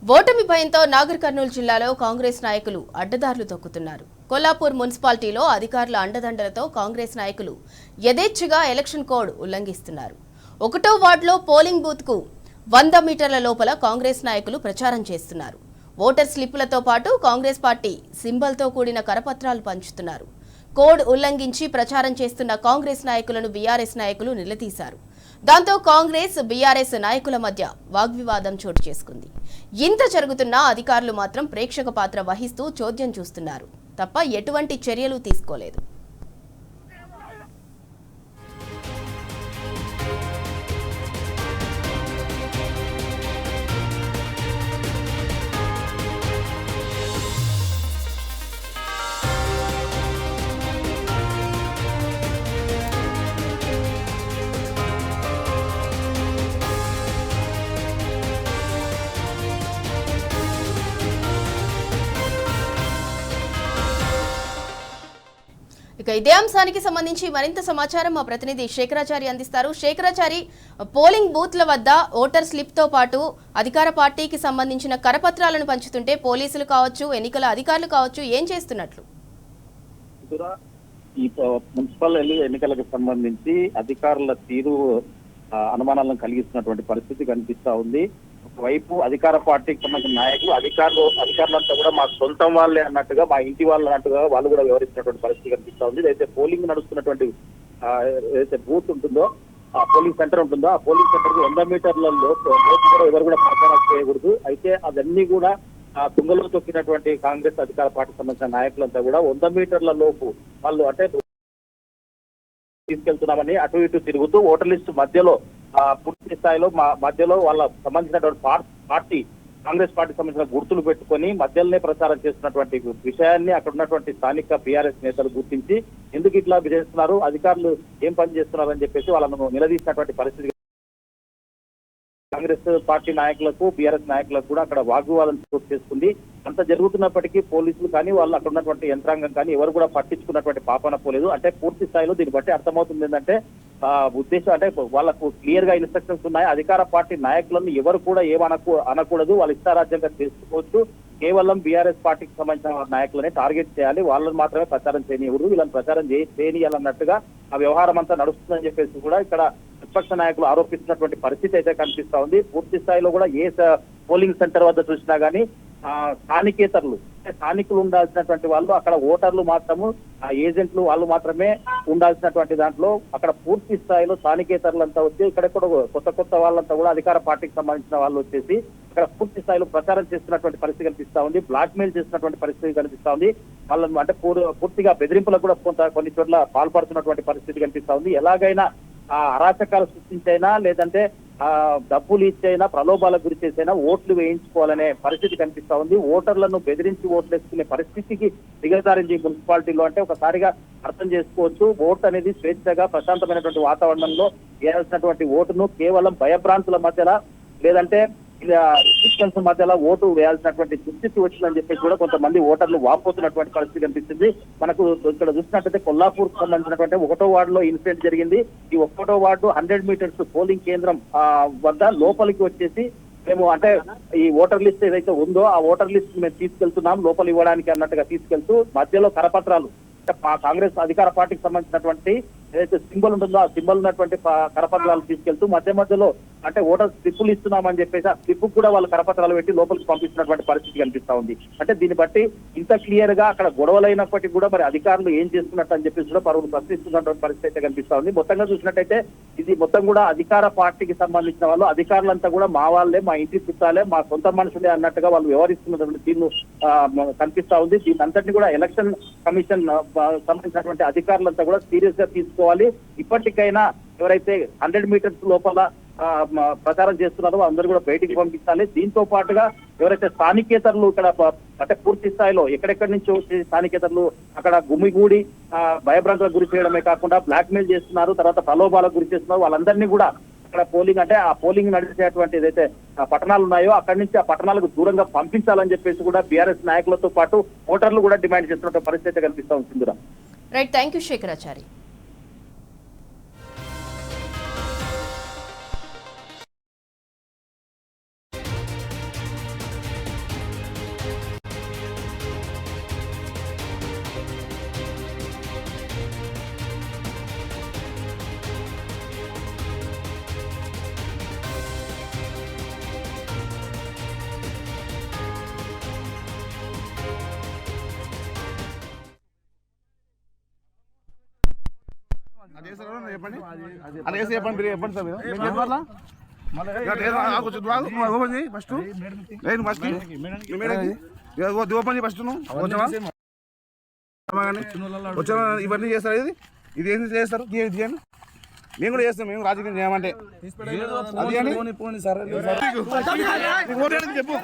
ఓటమి భయంతో నాగర్ కర్నూలు జిల్లాలో కాంగ్రెస్ నాయకులు అడ్డదారులు తొక్కుతున్నారు. కొల్లాపూర్ మున్సిపాలిటీలో అధికారుల అండదండలతో కాంగ్రెస్ నాయకులు యథేచ్ఛగా ఎలక్షన్ కోడ్ ఉల్లంఘిస్తున్నారు. 1వ వార్డులో పోలింగ్ బూత్కు 100 మీటర్ల లోపల కాంగ్రెస్ నాయకులు ప్రచారం చేస్తున్నారు. ఓటర్ స్లిప్పులతో పాటు కాంగ్రెస్ పార్టీ సింబల్తో కూడిన కరపత్రాలు పంచుతున్నారు. కోడ్ ఉల్లంఘించి ప్రచారం చేస్తున్న కాంగ్రెస్ నాయకులను బీఆర్ఎస్ నాయకులు నిలదీశారు. దాంతో కాంగ్రెస్ బీఆర్ఎస్ నాయకుల మధ్య వాగ్వివాదం చోటు చేసుకుంది. ఇంత జరుగుతున్నా అధికారులు మాత్రం ప్రేక్షక పాత్ర వహిస్తూ చోద్యం చూస్తున్నారు తప్ప ఎటువంటి చర్యలు తీసుకోలేదు. ఇక ఇదే అంశానికి సంబంధించి మరింత సమాచారం మా ప్రతినిధి శేఖరాచారి అందిస్తారు. శేఖరాచారి, పోలింగ్ బూత్ల వద్ద ఓటర్ స్లిప్ తో పాటు అధికార పార్టీకి సంబంధించిన కరపత్రాలను పంచుతుంటే పోలీసులు కావచ్చు, ఎన్నికల అధికారులు కావచ్చు ఏం చేస్తున్నట్లు? ఈ మున్సిపల్ ఎన్నికలకు సంబంధించి అధికారుల తీరు అనుమానాలను కలిగిస్తున్నటువంటి పరిస్థితి కనిపిస్తా ఉంది. ఒకవైపు అధికార పార్టీకి సంబంధించిన నాయకులు అధికారులంతా కూడా మా సొంతం వాళ్ళే అన్నట్టుగా, మా ఇంటి వాళ్ళు అన్నట్టుగా వాళ్ళు కూడా వ్యవహరిస్తున్నటువంటి పరిస్థితి కనిపిస్తా ఉంది. అయితే పోలింగ్ నడుస్తున్నటువంటి ఏదైతే బూత్ ఉంటుందో, ఆ పోలింగ్ సెంటర్ ఉంటుందో, ఆ పోలింగ్ సెంటర్ కు 100 మీటర్లలో కూడా ఎవరు కూడా ప్రచారం చేయకూడదు. అయితే అవన్నీ కూడా తుంగలో తొక్కినటువంటి కాంగ్రెస్ అధికార పార్టీకి సంబంధించిన నాయకులంతా కూడా 100 మీటర్ల లోపు వాళ్ళు అంటే తీసుకెళ్తున్నామని అటు ఇటు తిరుగుతూ ఓటర్ లిస్టు మధ్యలో పూర్తి స్థాయిలో మధ్యలో వాళ్ళ సంబంధించినటువంటి పార్టీ కాంగ్రెస్ పార్టీకి సంబంధించిన గుర్తులు పెట్టుకొని మధ్యలోనే ప్రచారం చేస్తున్నటువంటి విషయాన్ని అక్కడ ఉన్నటువంటి స్థానిక బీఆర్ఎస్ నేతలు గుర్తించి ఎందుకు ఇట్లా చేస్తున్నారు, అధికారులు ఏం పని చేస్తున్నారు అని చెప్పేసి వాళ్ళను నిలదీసినటువంటి పరిస్థితి కాంగ్రెస్ పార్టీ నాయకులకు బీఆర్ఎస్ నాయకులకు కూడా అక్కడ వాగ్వివాదం చోటు చేసుకుంది. అంత జరుగుతున్నప్పటికీ పోలీసులు కానీ వాళ్ళు అక్కడ ఉన్నటువంటి యంత్రాంగం కానీ ఎవరు కూడా పట్టించుకున్నటువంటి పాపన పోలేదు. అంటే పూర్తి స్థాయిలో దీన్ని బట్టి అర్థమవుతుంది ఏంటంటే ఉద్దేశం అంటే వాళ్ళకు క్లియర్ గా ఇన్స్ట్రక్షన్స్ ఉన్నాయి. అధికార పార్టీ నాయకులను ఎవరు కూడా అనకూడదు, వాళ్ళు ఇష్టారాజ్యంగా చేసుకోవచ్చు. కేవలం బీఆర్ఎస్ పార్టీకి సంబంధించిన నాయకులనే టార్గెట్ చేయాలి, వాళ్ళని మాత్రమే ప్రచారం చేయనివ్వరు, వీళ్ళని ప్రచారం చేయనియాలన్నట్టుగా ఆ వ్యవహారం అంతా నడుస్తుందని చెప్పేసి కూడా ఇక్కడ విపక్ష నాయకులు ఆరోపిస్తున్నటువంటి పరిస్థితి అయితే కనిపిస్తా ఉంది. పూర్తి స్థాయిలో కూడా ఏ పోలింగ్ సెంటర్ వద్ద చూసినా గానీ స్థానికేతరులు స్థానికులు ఉండాల్సినటువంటి వాళ్ళు అక్కడ ఓటర్లు మాత్రము ఏజెంట్లు వాళ్ళు మాత్రమే ఉండాల్సినటువంటి దాంట్లో అక్కడ పూర్తి స్థాయిలో స్థానికేతరులంతా వచ్చి ఇక్కడెక్కడ కొత్త వాళ్ళంతా కూడా అధికార పార్టీకి సంబంధించిన వాళ్ళు వచ్చేసి అక్కడ పూర్తి స్థాయిలో ప్రచారం చేస్తున్నటువంటి పరిస్థితి కనిపిస్తా ఉంది. బ్లాక్ మెయిల్ చేస్తున్నటువంటి పరిస్థితి కనిపిస్తా ఉంది. వాళ్ళని అంటే పూర్తిగా బెదిరింపులకు కూడా కొన్ని చోట్ల పాల్పడుతున్నటువంటి పరిస్థితి కనిపిస్తా ఉంది. ఎలాగైనా అరాచకాలు సృష్టించైనా లేదంటే డబ్బులు ఇచ్చైనా ప్రలోభాలకు గురి చేసైనా ఓట్లు వేయించుకోవాలనే పరిస్థితి కనిపిస్తా ఉంది. ఓటర్లను బెదిరించి ఓట్లు వేసుకునే పరిస్థితికి దిగజారింది మున్సిపాలిటీలో అంటే ఒకసారిగా అర్థం చేసుకోవచ్చు. ఓటు అనేది స్వేచ్ఛగా ప్రశాంతమైనటువంటి వాతావరణంలో వేయాల్సినటువంటి ఓటును కేవలం భయభ్రాంతుల మధ్యలో లేదంటే రిస్ట్రిక్షన్స్ మధ్యలో ఓటు వేయాల్సినటువంటి దుస్థితి వచ్చిందని చెప్పేసి కూడా కొంతమంది ఓటర్లు వాపోతున్నటువంటి పరిస్థితి కనిపిస్తుంది. మనకు ఇక్కడ చూసినట్టయితే కొల్లాపూర్ సంబంధించినటువంటి 1వ వార్డులో ఇన్సిడెంట్ జరిగింది. ఈ 1వ వార్డు 100 మీటర్స్ పోలింగ్ కేంద్రం వద్ద లోపలికి వచ్చేసి మేము అంటే ఈ ఓటర్ లిస్ట్ ఏదైతే ఉందో ఆ ఓటర్ లిస్ట్ మేము తీసుకెళ్తున్నాం లోపలి ఇవ్వడానికి అన్నట్టుగా తీసుకెళ్తూ మధ్యలో కరపత్రాలు కాంగ్రెస్ అధికార పార్టీకి సంబంధించినటువంటి ఏదైతే సింబల్ ఉంటుందో ఆ సింబల్ ఉన్నటువంటి కరపత్రాలు తీసుకెళ్తూ మధ్యలో అంటే ఓటర్ స్లిప్పులు ఇస్తున్నామని చెప్పేసి ఆ స్లిప్ కూడా వాళ్ళు కరపత్రాలు పెట్టి లోపలికి పంపిస్తున్నటువంటి పరిస్థితి కనిపిస్తా ఉంది. అంటే దీన్ని బట్టి ఇంత క్లియర్ గా అక్కడ గొడవలైనప్పటికీ కూడా మరి అధికారులు ఏం చేస్తున్నట్టు అని చెప్పేసి కూడా పరువులు ప్రశ్నిస్తున్నటువంటి పరిస్థితి అయితే కనిపిస్తా ఉంది. మొత్తంగా చూసినట్టయితే ఇది మొత్తం కూడా అధికార పార్టీకి సంబంధించిన వాళ్ళు అధికారులంతా కూడా మా వాళ్ళే, మా ఇంటి చుట్టాలే, మా సొంత మనుషులే అన్నట్టుగా వాళ్ళు వ్యవహరిస్తున్నటువంటి తీరు కనిపిస్తా ఉంది. దీని అంతటిని కూడా ఎలక్షన్ కమిషన్ సంబంధించినటువంటి అధికారులంతా కూడా సీరియస్ గా తీసుకోవాలి. ఇప్పటికైనా ఎవరైతే 100 మీటర్స్ లోపల ప్రచారం చేస్తున్నారో అందరూ కూడా బయటికి పంపించాలి. దీంతో పాటుగా ఎవరైతే స్థానికేతరులు ఇక్కడ అంటే పూర్తి స్థాయిలో ఎక్కడెక్కడి నుంచి వచ్చే స్థానికేతరులు అక్కడ గుమిగూడి భయభ్రాంతులకు గురి చేయడమే కాకుండా బ్లాక్ మెయిల్ చేస్తున్నారు, తర్వాత ప్రలోభాలకు గురి చేస్తున్నారు, వాళ్ళందరినీ కూడా అక్కడ పోలింగ్ అంటే ఆ పోలింగ్ నడిచేటువంటి ఏదైతే పట్టణాలు ఉన్నాయో అక్కడి నుంచి ఆ పట్టణాలకు దూరంగా పంపించాలని చెప్పేసి కూడా బీఆర్ఎస్ నాయకులతో పాటు ఓటర్లు కూడా డిమాండ్ చేస్తున్న పరిస్థితి కనిపిస్తా ఉంటుంది. Right, thank you Shekharachari. చెప్పండి అలా వేసి చెప్పండి మీరు చెప్పండి సార్ మీరు చెప్పాలా ఓపెన్ చేయి ఫస్ట్ లేదు ఫస్ట్ ఓపెన్ చేయి ఫస్ట్ వచ్చా ఇవన్నీ చేస్తారు ఇది ఏంటి చేస్తారు తీయండి మేము కూడా చేస్తాం మేము రాజకీయం చేయమంటే చెప్పు